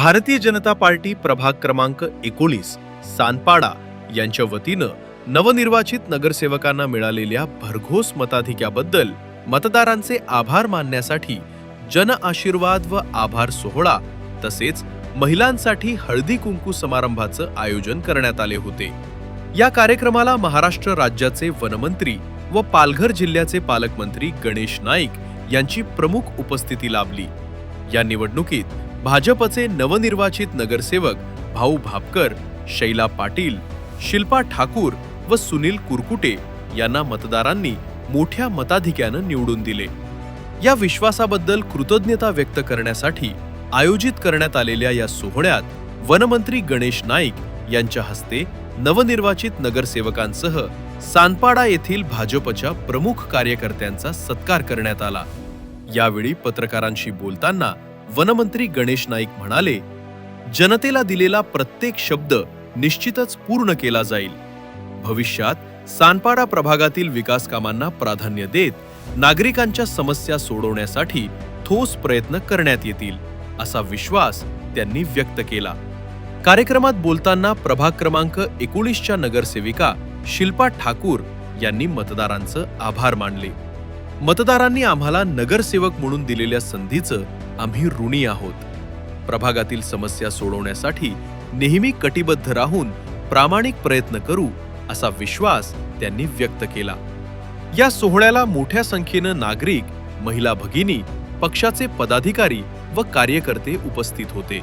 Bharatiya Janata party प्रभाग क्रमांक 19 सानपाडा यांच्या वतीनं नवनिर्वाचित नगरसेवकांना मिळालेल्या भरघोस मताधिक्याबद्दल मतदारांचे आभार मानण्यासाठी जन आशीर्वाद व आभार सोहळा तसेच महिलांसाठी हळदी कुंकू समारंभाचं आयोजन करण्यात आले होते। या कार्यक्रमाला महाराष्ट्र राज्याचे वनमंत्री व पालघर जिल्ह्याचे पालकमंत्री गणेश नाईक यांची प्रमुख उपस्थिती लाभली। या निवडणुकीत भाजपचे नवनिर्वाचित नगरसेवक भाऊ भापकर, शैला पाटील, शिल्पा ठाकूर व सुनील कुरकुटे यांना मतदारांनी मोठ्या मताधिक्यानं निवडून दिले। या विश्वासाबद्दल कृतज्ञता व्यक्त करण्यासाठी आयोजित करण्यात आलेल्या या सोहळ्यात वनमंत्री गणेश नाईक यांच्या हस्ते नवनिर्वाचित नगरसेवकांसह सानपाडा येथील भाजपच्या प्रमुख कार्यकर्त्यांचा सत्कार करण्यात आला। यावेळी पत्रकारांशी बोलताना वनमंत्री गणेश नाईक म्हणाले, जनतेला दिलेला प्रत्येक शब्द निश्चितच पूर्ण केला जाईल। भविष्यात सानपाडा प्रभागातील विकास कामांना प्राधान्य देत नागरिकांच्या समस्या सोडवण्यासाठी ठोस प्रयत्न करण्यात येतील असा विश्वास त्यांनी व्यक्त केला। कार्यक्रमात बोलताना प्रभाग क्रमांक 19च्या नगरसेविका शिल्पा ठाकूर यांनी मतदारांचं आभार मानले। मतदारांनी आम्हाला नगरसेवक म्हणून दिलेल्या संधीचं आम्ही ऋणी आहोत। प्रभागातील समस्या सोडवण्यासाठी नेहमी कटिबद्ध राहून प्रामाणिक प्रयत्न करू असा विश्वास त्यांनी व्यक्त केला। या सोहळ्याला मोठ्या संख्येनं नागरिक, महिला भगिनी, पक्षाचे पदाधिकारी व कार्यकर्ते उपस्थित होते।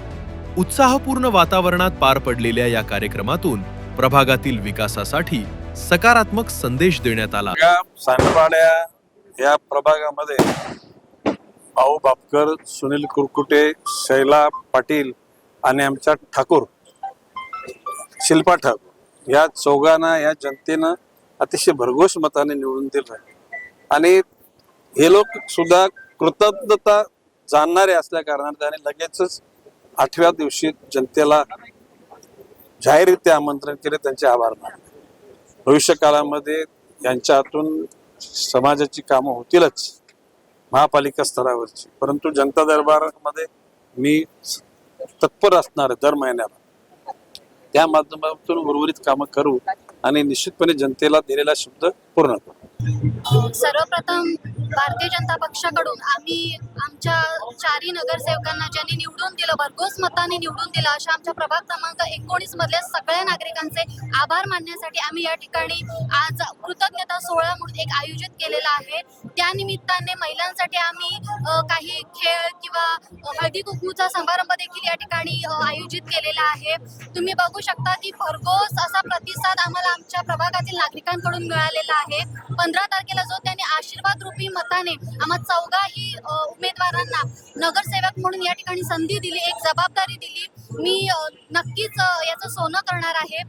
उत्साहपूर्ण वातावरणात पार पडलेल्या या कार्यक्रमातून प्रभागातील विकासासाठी सकारात्मक संदेश देण्यात आला। सानपाड्या या प्रभागामध्ये भाऊ भापकर, सुनील कुरकुटे, शैला पाटील आणि आमच्या ठाकूर, शिल्पा ठाकूर या चौघांना या जनतेनं अतिशय भरघोस मताने निवडून दिलं आणि हे लोक सुद्धा कृतज्ञता जाणणारे असल्या कारणाने त्याने लगेचच 8व्या दिवशी जनतेला जाहीररित्या आमंत्रण केले, त्यांचे आभार मानले। भविष्य काळामध्ये यांच्या हातून समाजाची कामं होतीलच महापालिका स्तरावरची, परंतु जनता दरबारामध्ये मी तत्पर असणार दर महिन्याला, त्या माध्यमातून उर्वरित कामं करू आणि निश्चितपणे जनतेला दिलेला शब्द पूर्ण करू। सर्वप्रथम भारतीय जनता पक्षाकडून आम्ही आमच्या 4 नगरसेवकांना ज्यांनी निवडून दिलं, भरघोस मताने निवडून दिलं, अशा आमच्या प्रभाग क्रमांक 19 मधल्या सगळ्या नागरिकांचे आभार मानण्यासाठी आम्ही या ठिकाणी आज कृतज्ञता सोहळा म्हणून एक आयोजित केलेला आहे। त्या निमित्ताने महिलांसाठी आम्ही काही खेळ किंवा हळदी कुंकूचा समारंभ देखील या ठिकाणी आयोजित केलेला आहे। तुम्ही बघू शकता की भरघोस असा प्रतिसाद आम्हाला आमच्या प्रभागातील नागरिकांकडून मिळालेला आहे। 15 तारखेला जो त्यांनी आशीर्वाद रूपी मताने आम्हा चौघाही उमेदवारांना नगरसेवक म्हणून या ठिकाणी संधी दिली, एक जबाबदारी दिली, मी नक्कीच याचं सोनं करणार आहे।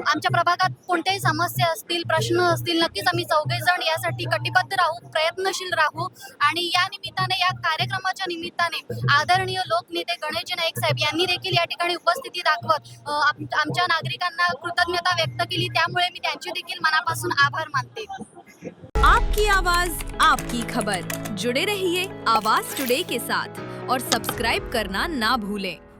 आमच्या प्रभागात कोणत्याही समस्या असतील, प्रश्न असतील, नक्कीच आम्ही चौघे जण यासाठी कटिबद्ध राहू, प्रयत्नशील राहू आणि या निमित्ताने, या कार्यक्रमाच्या निमित्ताने आदरणीय लोकनेते गणेश नाईक साहेब यांनी देखील या ठिकाणी उपस्थिती दाखवत आमच्या नागरिकांना कृतज्ञता व्यक्त केली, त्यामुळे मी त्यांचे देखील मनापासून आभार मानते। आपकी आवाज, आपकी खबर। जुड़े रहिए आवाज टुडे के साथ और सब्सक्राइब करना ना भूलें।